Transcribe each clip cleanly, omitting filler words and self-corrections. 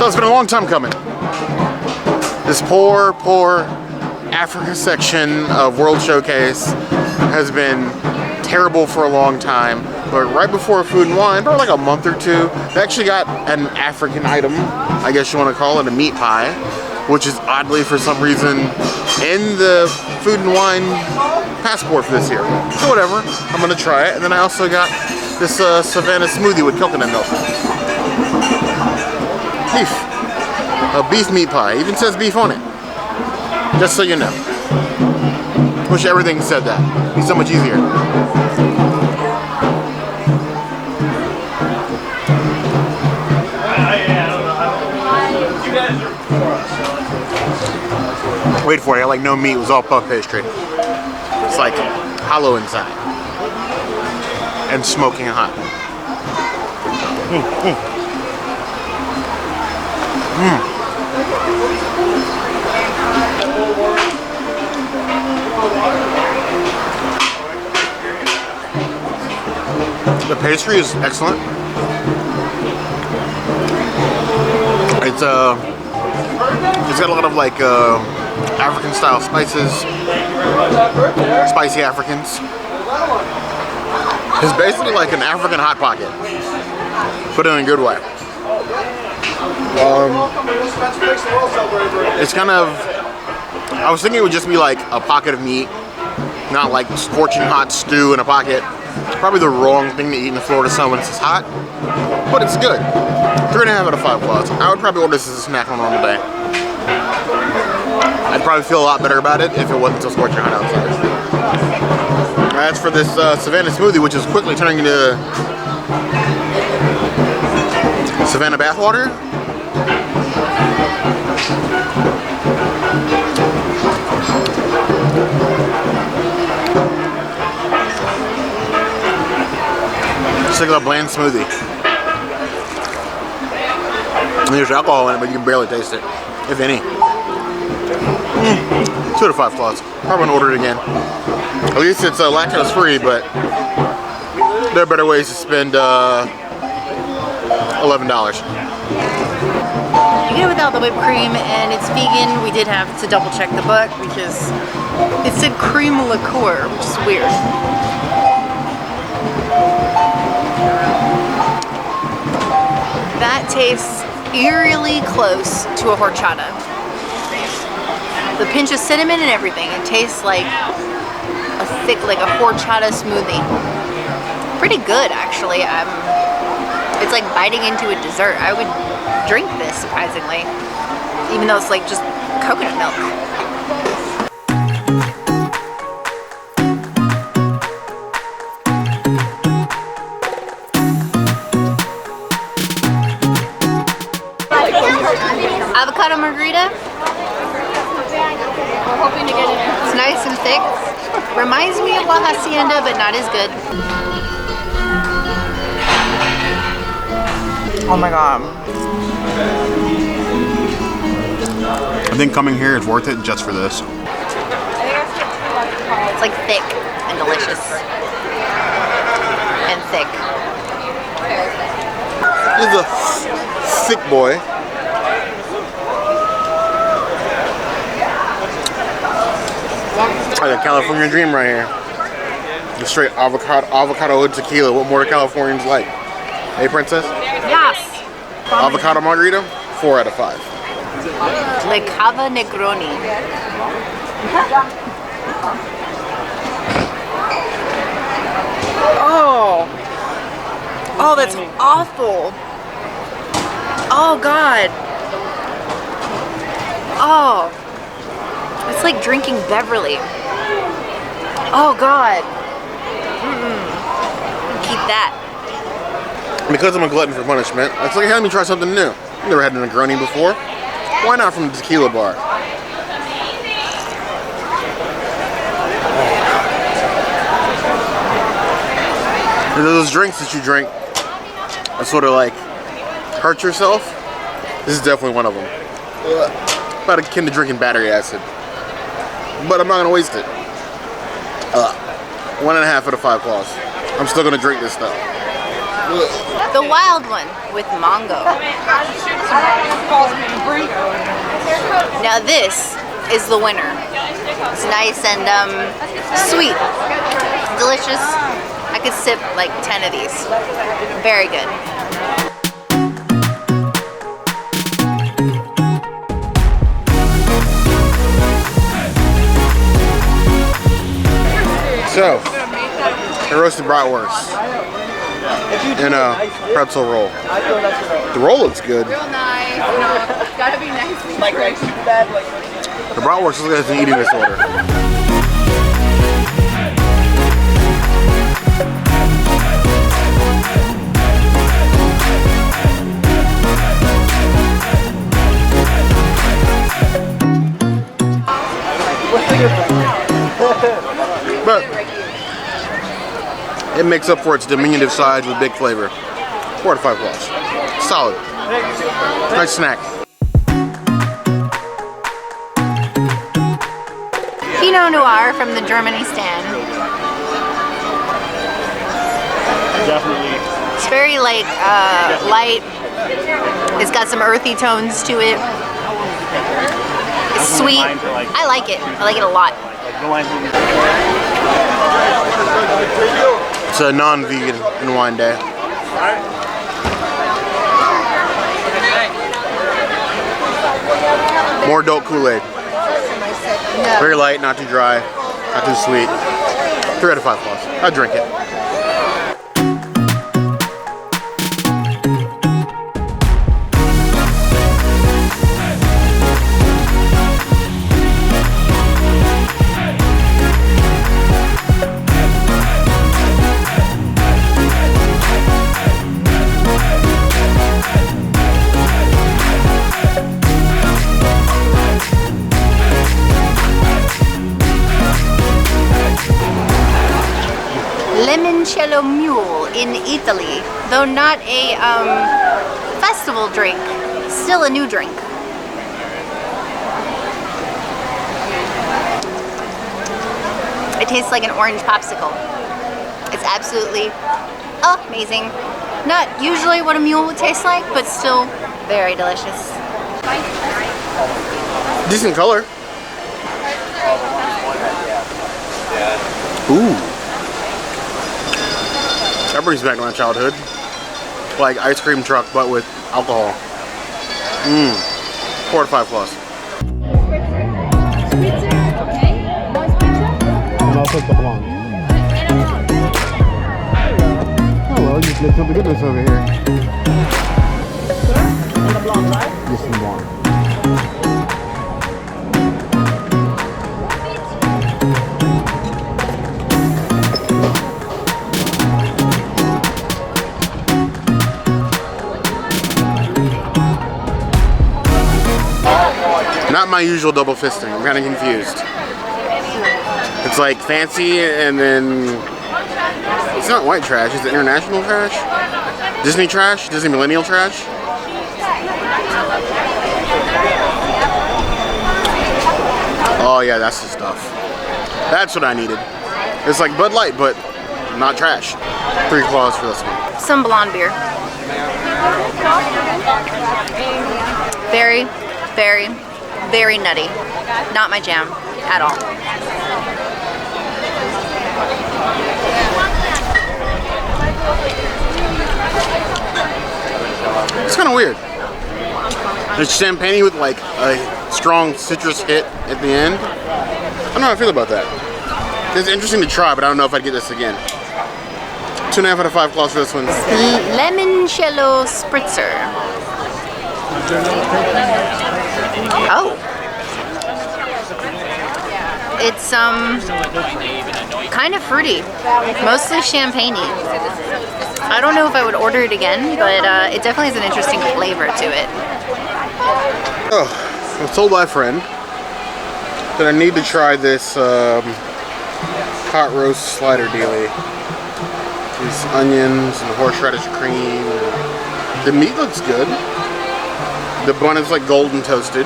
So it's been a long time coming. This poor Africa section of World Showcase has been terrible for a long time. But right before Food and Wine, probably like a month or two, they actually got an African item, I guess you want to call it, a meat pie, which is oddly for some reason in the Food and Wine passport for this year. So whatever, I'm gonna try it. And then I also got this Savanna Smoothie with coconut milk. Beef. A beef meat pie. It even says beef on it. Just so you know. Wish everything said that. It'd be so much easier. Wait for it, I like no meat, it was all puff pastry. It's like hollow inside. And smoking hot. The pastry is excellent. It's got a lot of like African style spices, spicy Africans. It's basically like an African hot pocket, but in a good way. It's kind of, I was thinking it would just be like a pocket of meat, not like scorching hot stew in a pocket. Probably the wrong thing to eat in the Florida sun when it's hot, but it's good. 3.5 out of 5 plus. I would probably order this as a snack on a normal day. I'd probably feel a lot better about it if it wasn't so scorching hot outside. As for this Savanna Smoothie, which is quickly turning into Savannah bathwater. It's like a bland smoothie. And there's alcohol in it, but you can barely taste it, if any. 2 out of 5 plus. Probably won't order it again. At least it's lactose free, but there are better ways to spend $11. You get it without the whipped cream, and it's vegan. We did have to double check the book because it said cream liqueur, which is weird. That tastes eerily close to a horchata. The pinch of cinnamon and everything. It tastes like a thick, like a horchata smoothie. Pretty good, actually. It's like biting into a dessert. I would drink this, surprisingly, even though it's like just coconut milk. Avocado Margarita. We're hoping to get it. It's nice and thick. Reminds me of La Hacienda, but not as good. Oh my god. I think coming here is worth it just for this. It's like thick and delicious. And thick. This is a thick boy. Like a California dream right here. The straight avocado with tequila. What more do Californians like? Hey, princess? Yes. Avocado margarita, 4 out of 5. The Cava Negroni. Oh, that's awful. Oh God. Oh. It's like drinking Beverly. Oh God. Keep that. Because I'm a glutton for punishment, it's like, hey, let me try something new. I've never had a Negroni before. Why not from the Tequila bar? Those drinks that you drink that sort of like hurt yourself. This is definitely one of them. About akin to drinking battery acid. But I'm not gonna waste it. 1.5 out of 5 claws. I'm still gonna drink this stuff. The wild one. with mango. Now this is the winner. It's nice and sweet, delicious. I could sip like 10 of these. Very good. So, the roasted bratwurst in a pretzel roll. The roll looks good. Real nice. Gotta be nice. The bratwurst looks like it's an eating disorder. But it makes up for its diminutive size with big flavor. 4 out of 5 claws. Solid. Nice snack. Pinot Noir from the Germany stand. Definitely. It's very like light. It's got some earthy tones to it. It's sweet. I like it. I like it a lot. It's a non-vegan and wine day. More adult Kool-Aid. Very light, not too dry, not too sweet. 3 out of 5 claws. I'd drink it. Limoncello Mule in Italy, though not a festival drink, still a new drink. It tastes like an orange popsicle. It's absolutely amazing. Not usually what a mule would taste like, but still very delicious. Decent color. Ooh. That brings back my childhood. Like ice cream truck, but with alcohol. 4 out of 5 claws. And I'll take the blonde. Oh well, you get some goodness over here. And the blonde, right? Just some blonde. Not my usual double fisting. I'm kind of confused. It's like fancy and then it's not white trash. It's international trash. Disney trash. Disney millennial trash. Oh yeah, that's the stuff. That's what I needed. It's like Bud Light, but not trash. 3 claws for this one. Some blonde beer. Very, very, very nutty. Not my jam at all. It's kind of weird. It's champagne with like a strong citrus hit at the end. I don't know how I feel about that. It's interesting to try, but I don't know if I'd get this again. 2.5 out of 5 claws for this one. Limoncello Spritzer. Oh. It's kind of fruity, mostly champagne-y. I don't know if I would order it again, but it definitely has an interesting flavor to it. Oh, I was told by a friend that I need to try this hot roast slider dealie. These onions and horseradish cream. The meat looks good. The bun is like golden toasted.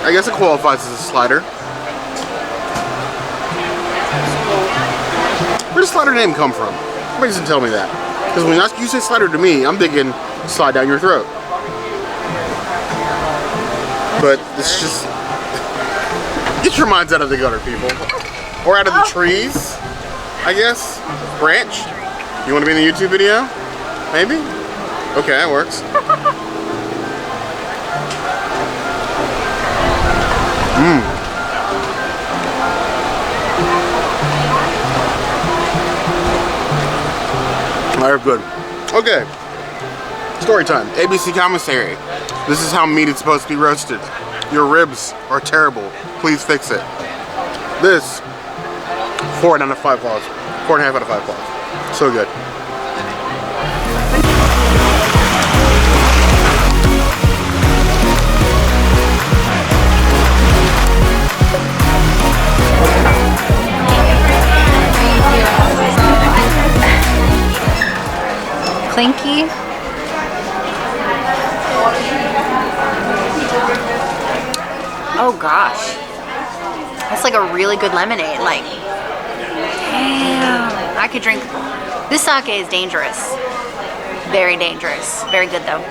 I guess it qualifies as a slider. Where does slider name come from? Somebody doesn't tell me that. Because when you say slider to me, I'm thinking slide down your throat. But it's just, get your minds out of the gutter, people. Or out of the trees, I guess. Branch. You want to be in the YouTube video? Maybe? Okay, that works. They're good. Okay. Story time. ABC commissary. This is how meat is supposed to be roasted. Your ribs are terrible. Please fix it. This, 4 out of 5 claws. 4.5 out of 5 claws. So good. Clinky. Oh gosh. That's like a really good lemonade. Like, damn. I could drink. This sake is dangerous. Very dangerous. Very good though.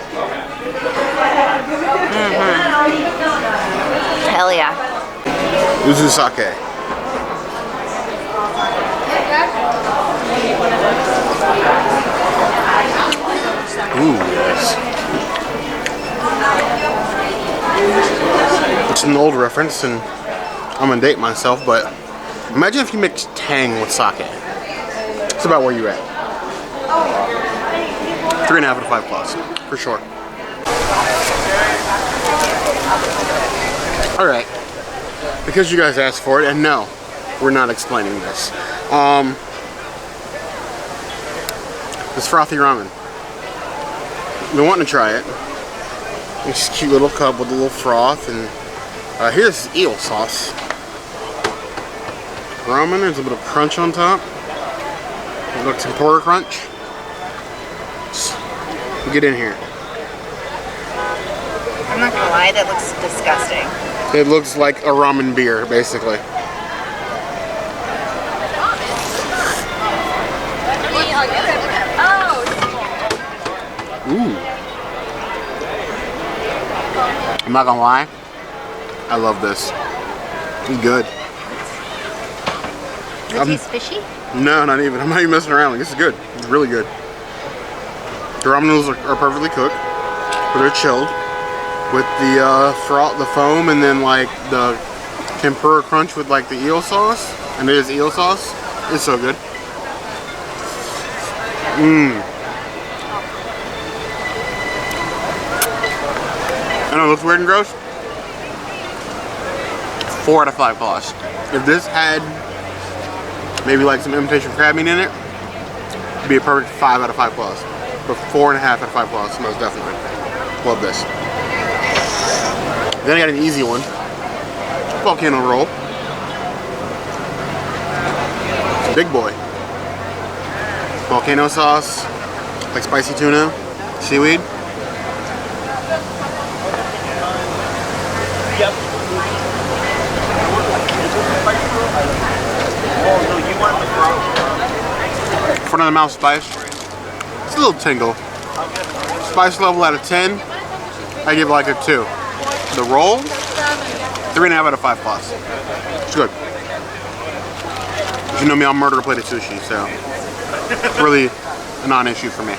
Hell yeah. This is sake. Ooh, yes. It's an old reference, and I'm gonna date myself, but imagine if you mix Tang with sake. It's about where you're at. 3.5 out of 5 claws, for sure. Alright. Because you guys asked for it, and no, we're not explaining this. This frothy ramen. Been wanting to try it. It's a cute little cup with a little froth, and here's eel sauce. Ramen, there's a bit of crunch on top. It looks tempura crunch. Get in here. I'm not gonna lie, that looks disgusting. It looks like a ramen beer, basically. Ooh. I'm not gonna lie, I love this. It's good. Does it taste fishy? No, not even. I'm not even messing around. Like, this is good. It's really good. The ramen noodles are perfectly cooked, but they're chilled with the froth, the foam, and then like the tempura crunch with like the eel sauce. And it is eel sauce. It's so good. I know it looks weird and gross. 4 out of 5 claws. If this had maybe like some imitation crab meat in it, it'd be a perfect 5 out of 5 claws. But 4.5 out of 5 claws, most definitely. Love this. Then I got an easy one. Volcano roll. Big boy. Volcano sauce, like spicy tuna, seaweed. Yep. Front of the mouth spice. It's a little tingle. Spice level out of 10, I give it like a 2. The roll, 3.5 out of 5 claws. It's good. As you know me, I'll murder a plate of sushi, so it's really a non-issue for me.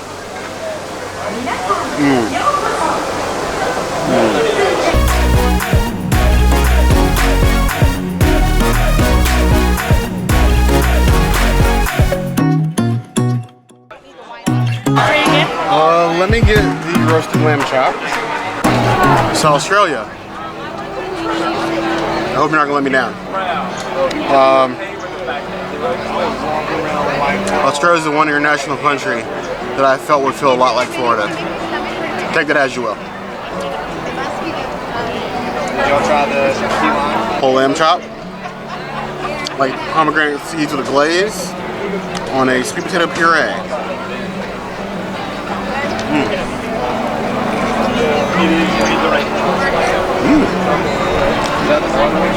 Let me get the roasted lamb chop. It's Australia. I hope you're not gonna let me down. Australia is the one international country that I felt would feel a lot like Florida. Take that as you will. Y'all try the tequila? Whole lamb chop, like pomegranate seeds with a glaze on a sweet potato puree.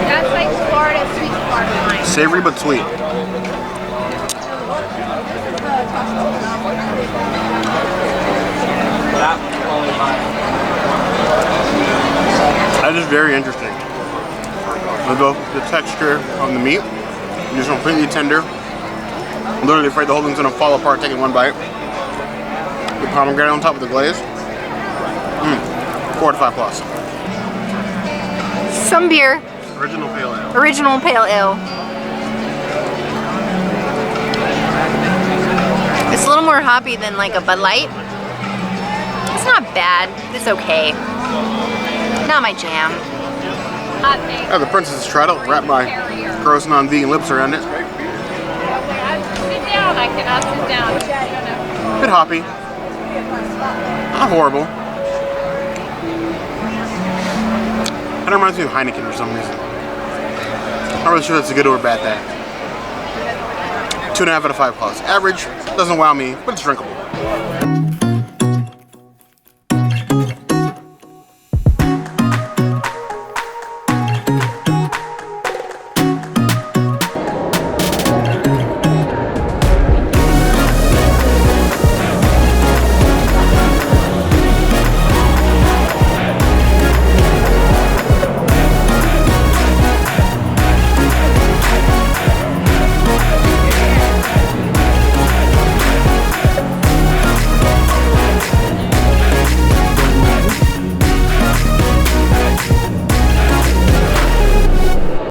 That's like Florida sweet part of mine. Savory but sweet. That is very interesting. Both the texture on the meat is completely tender. I'm literally afraid the whole thing's gonna fall apart taking one bite. The pomegranate on top of the glaze. 4 to 5 plus. Some beer. Original pale ale. Original pale ale. It's a little more hoppy than like a Bud Light. It's not bad. It's okay. Not my jam. I have the Princess Straddle wrapped my gross non-vegan lips around it. Sit down, I cannot sit down. Bit hoppy. Not horrible. Kind of reminds me of Heineken for some reason. Not really sure that's a good or a bad thing. 2.5 out of 5 plus. Average, doesn't wow me, but it's drinkable.